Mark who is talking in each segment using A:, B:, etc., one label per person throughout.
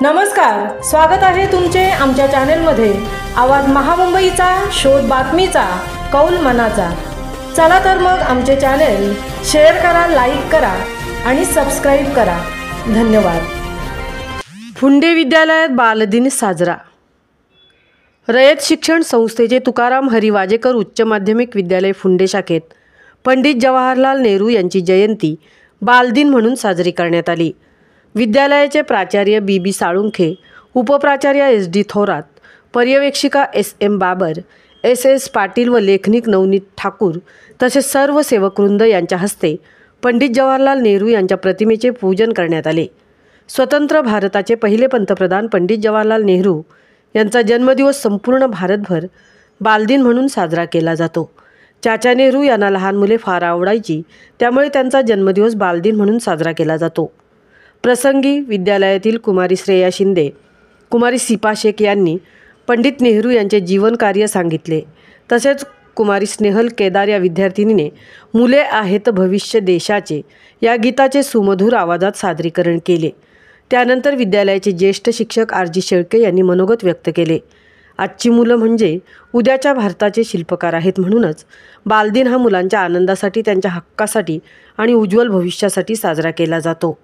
A: नमस्कार, स्वागत आहे तुमचे आमच्या चॅनलमध्ये। आवाज महामुंबईचा, शोध बातमीचा, कौल मनाचा। चला तर मग आमचे चॅनल शेअर करा, लाईक करा आणि सबस्क्राइब करा। धन्यवाद। फुंडे विद्यालयात बालदिन साजरा। रयत शिक्षण संस्थेचे तुकाराम हरी वाजेकर उच्च माध्यमिक विद्यालय फुंडे शाखेत पंडित जवाहरलाल नेहरू यांची जयंती बालदिन म्हणून साजरी करण्यात आली। विद्यालयाचे प्राचार्य बी Salunkhe, उपप्राचार्य SD Thorat, पर्यवेक्षिका SM Babar, SS Patil व लेखनिक नवनीत ठाकूर तसेच सर्व सेवकवृंद यांच्या हस्ते पंडित जवाहरलाल नेहरू यांच्या प्रतिमेचे पूजन करण्यात आले। स्वतंत्र भारताचे पहिले पंतप्रधान पंडित जवाहरलाल नेहरू यांचा जन्मदिवस संपूर्ण भारतभर बालदिन म्हणून साजरा केला जातो। चाचा नेहरू यांना लहान मुले फार आवडायची, त्यामुळे त्यांचा जन्मदिवस बालदिन म्हणून साजरा केला जातो। प्रसंगी विद्यालयातील कुमारी श्रेया शिंदे, कुमारी सिपा शेख यांनी पंडित नेहरू यांचे जीवन कार्य सांगितले। तसेच कुमारी स्नेहल केदार या विद्यार्थिनीने मुले आहेत भविष्य देशाचे या गीताचे सुमधुर आवाजात सादरीकरण केले। त्यानंतर विद्यालयाचे ज्येष्ठ शिक्षक RG शेळके यांनी मनोगत व्यक्त केले। आजची मुलं म्हणजे उद्याच्या भारताचे शिल्पकार आहेत, म्हणूनच बालदिन हा मुलांच्या आनंदासाठी, त्यांच्या हक्कासाठी आणि उज्ज्वल भविष्यासाठी साजरा केला जातो।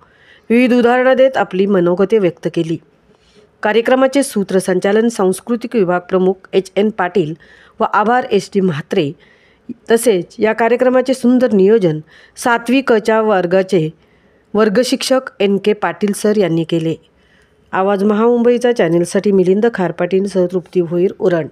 A: विविध उदाहरणं देत आपली मनोगते व्यक्त केली। कार्यक्रमाचे सूत्रसंचालन सांस्कृतिक विभाग प्रमुख HN पाटील व आभार SD म्हात्रे, तसेच या कार्यक्रमाचे सुंदर नियोजन 7वी क च्या वर्गाचे वर्गशिक्षक NK पाटील सर यांनी केले। आवाज महामुंबईचा चॅनेलसाठी मिलिंद खारपाटील सह तृप्ती भोईर, उरण।